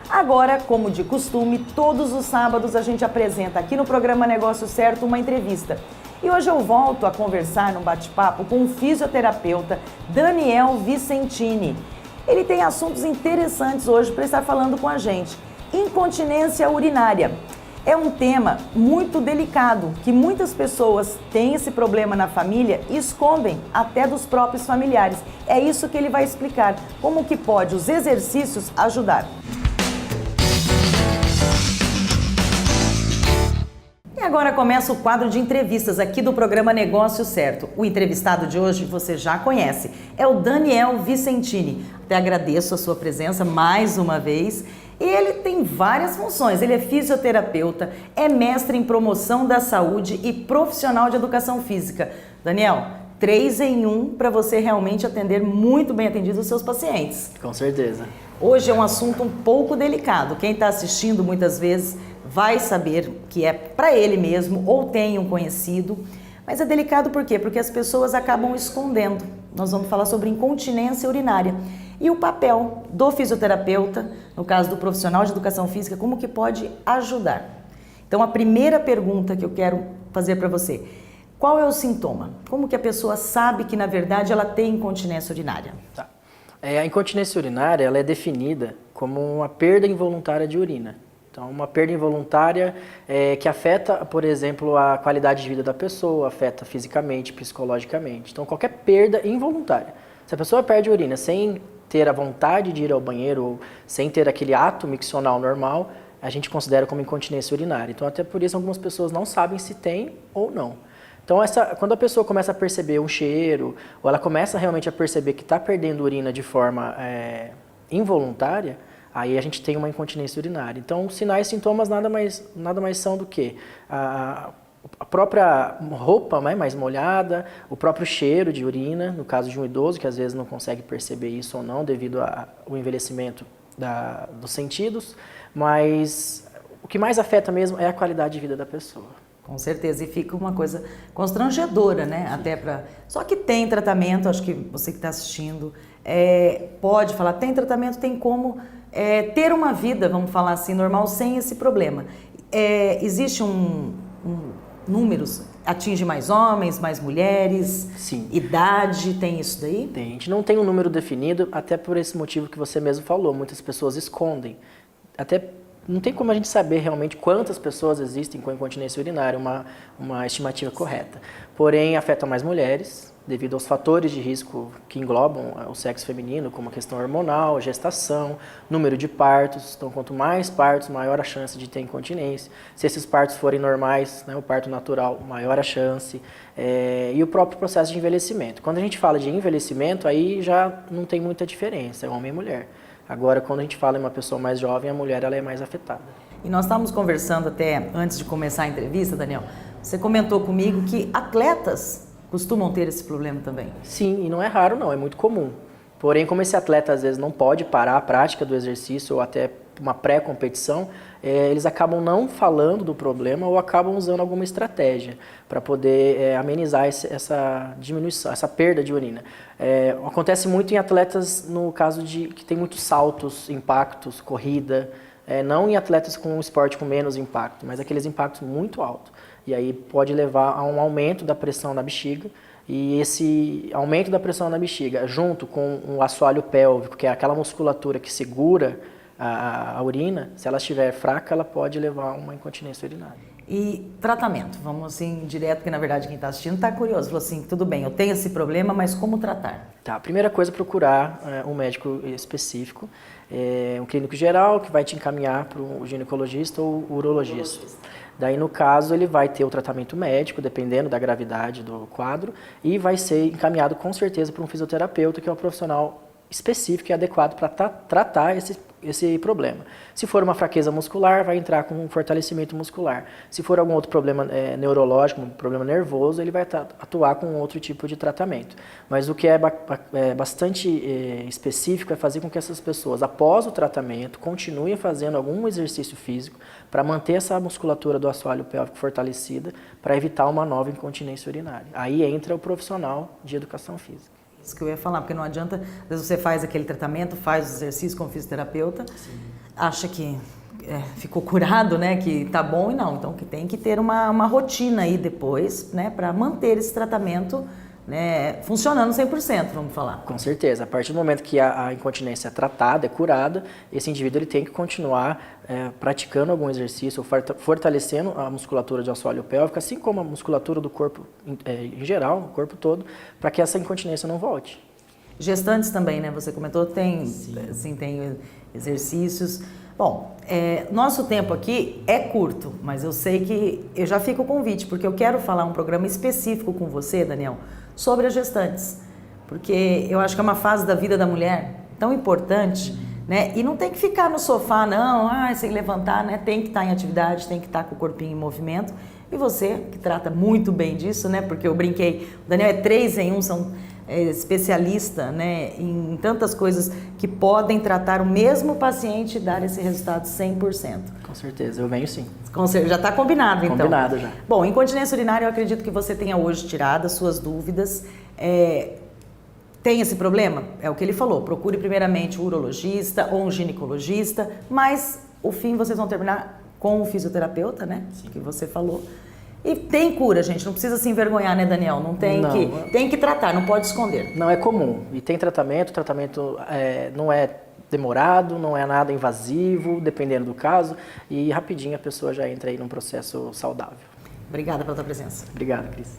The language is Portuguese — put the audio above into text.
Agora, como de costume, todos os sábados a gente apresenta aqui no programa Negócio Certo uma entrevista. E hoje eu volto a conversar num bate-papo com o fisioterapeuta Daniel Vicentini. Ele tem assuntos interessantes hoje para estar falando com a gente. Incontinência urinária. É um tema muito delicado, que muitas pessoas têm esse problema na família e escondem até dos próprios familiares. É isso que ele vai explicar, como que pode os exercícios ajudar. E agora começa o quadro de entrevistas aqui do programa Negócio Certo. O entrevistado de hoje você já conhece, é o Daniel Vicentini. Até agradeço a sua presença mais uma vez. E ele tem várias funções, ele é fisioterapeuta, é mestre em promoção da saúde e profissional de educação física. Daniel, 3 em 1 para você realmente atender muito bem atendido os seus pacientes. Com certeza. Hoje é um assunto um pouco delicado, quem está assistindo muitas vezes vai saber que é para ele mesmo ou tem um conhecido, mas é delicado por quê? Porque as pessoas acabam escondendo. Nós vamos falar sobre incontinência urinária. E o papel do fisioterapeuta, no caso do profissional de educação física, como que pode ajudar? Então, a primeira pergunta que eu quero fazer para você, qual é o sintoma? Como que a pessoa sabe que, na verdade, ela tem incontinência urinária? Tá. A incontinência urinária ela é definida como uma perda involuntária de urina. Então, uma perda involuntária que afeta, por exemplo, a qualidade de vida da pessoa, afeta fisicamente, psicologicamente. Então, qualquer perda involuntária. Se a pessoa perde urina sem ter a vontade de ir ao banheiro, ou sem ter aquele ato miccional normal, a gente considera como incontinência urinária. Então, até por isso, algumas pessoas não sabem se tem ou não. Então, quando a pessoa começa a perceber um cheiro, ou ela começa realmente a perceber que está perdendo urina de forma involuntária, aí a gente tem uma incontinência urinária. Então, sinais e sintomas nada mais são do que a própria roupa mais molhada, o próprio cheiro de urina, no caso de um idoso, que às vezes não consegue perceber isso ou não, devido ao envelhecimento dos sentidos, mas o que mais afeta mesmo é a qualidade de vida da pessoa. Com certeza, e fica uma coisa constrangedora, né? Até para. Só que tem tratamento, acho que você que está assistindo pode falar, tem tratamento, tem como ter uma vida, vamos falar assim, normal, sem esse problema. Existe números, atinge mais homens, mais mulheres? Sim. Idade, tem isso daí? Tem. A gente não tem um número definido, até por esse motivo que você mesmo falou, muitas pessoas escondem. Até não tem como a gente saber realmente quantas pessoas existem com incontinência urinária, uma estimativa correta. Porém, afeta mais mulheres, devido aos fatores de risco que englobam o sexo feminino, como a questão hormonal, gestação, número de partos. Então, quanto mais partos, maior a chance de ter incontinência. Se esses partos forem normais, né, o parto natural, maior a chance. E o próprio processo de envelhecimento. Quando a gente fala de envelhecimento, aí já não tem muita diferença, é homem e mulher. Agora, quando a gente fala em uma pessoa mais jovem, a mulher ela é mais afetada. E nós estávamos conversando até antes de começar a entrevista, Daniel, você comentou comigo que atletas costumam ter esse problema também. Sim, e não é raro não, é muito comum. Porém, como esse atleta às vezes não pode parar a prática do exercício ou até uma pré-competição, eles acabam não falando do problema ou acabam usando alguma estratégia para poder amenizar essa diminuição, essa perda de urina. Acontece muito em atletas no caso de que tem muitos saltos, impactos, corrida, não em atletas com um esporte com menos impacto, mas aqueles impactos muito altos. E aí pode levar a um aumento da pressão na bexiga, e esse aumento da pressão na bexiga, junto com o assoalho pélvico, que é aquela musculatura que segura a urina, se ela estiver fraca, ela pode levar a uma incontinência urinária. E tratamento? Vamos assim, direto, porque na verdade quem está assistindo está curioso. Falou assim, tudo bem, eu tenho esse problema, mas como tratar? Tá, a primeira coisa é procurar um médico específico, um clínico geral, que vai te encaminhar para o ginecologista ou urologista. Daí, no caso, ele vai ter o tratamento médico, dependendo da gravidade do quadro, e vai ser encaminhado com certeza para um fisioterapeuta, que é um profissional específico e adequado para tratar esse problema. Se for uma fraqueza muscular, vai entrar com um fortalecimento muscular. Se for algum outro problema neurológico, um problema nervoso, ele vai atuar com outro tipo de tratamento. Mas o que é bastante específico é fazer com que essas pessoas, após o tratamento, continuem fazendo algum exercício físico para manter essa musculatura do assoalho pélvico fortalecida, para evitar uma nova incontinência urinária. Aí entra o profissional de educação física. Isso que eu ia falar, porque não adianta, às vezes você faz aquele tratamento, faz os exercícios com o fisioterapeuta, acha que ficou curado, né, que tá bom e não. Então, que tem que ter uma rotina aí depois, né, para manter esse tratamento, né, funcionando 100%, vamos falar. Com certeza. A partir do momento que a incontinência é tratada, é curada, esse indivíduo ele tem que continuar praticando algum exercício, fortalecendo a musculatura do assoalho pélvico, assim como a musculatura do corpo em geral, o corpo todo, para que essa incontinência não volte. Gestantes também, né? Você comentou, tem, assim, tem exercícios. Bom, nosso tempo aqui é curto, mas eu sei que eu já fico o convite, porque eu quero falar um programa específico com você, Daniel, sobre as gestantes, porque eu acho que é uma fase da vida da mulher tão importante, né? E não tem que ficar no sofá, não, sem levantar, né? Tem que estar em atividade, tem que estar com o corpinho em movimento. E você, que trata muito bem disso, né? Porque eu brinquei, o Daniel é 3 em 1, especialista, né, em tantas coisas que podem tratar o mesmo paciente e dar esse resultado 100%. Com certeza, eu venho sim. Já está combinado, então. Combinado já. Bom, incontinência urinária eu acredito que você tenha hoje tirado as suas dúvidas. Tem esse problema? É o que ele falou, procure primeiramente um urologista ou um ginecologista, mas o fim vocês vão terminar com o fisioterapeuta, né, sim, que você falou. E tem cura, gente, não precisa se envergonhar, né, Daniel? Tem que tratar, não pode esconder. Não, é comum. E tem tratamento, não é demorado, não é nada invasivo, dependendo do caso, e rapidinho a pessoa já entra aí num processo saudável. Obrigada pela tua presença. Obrigado, Cris.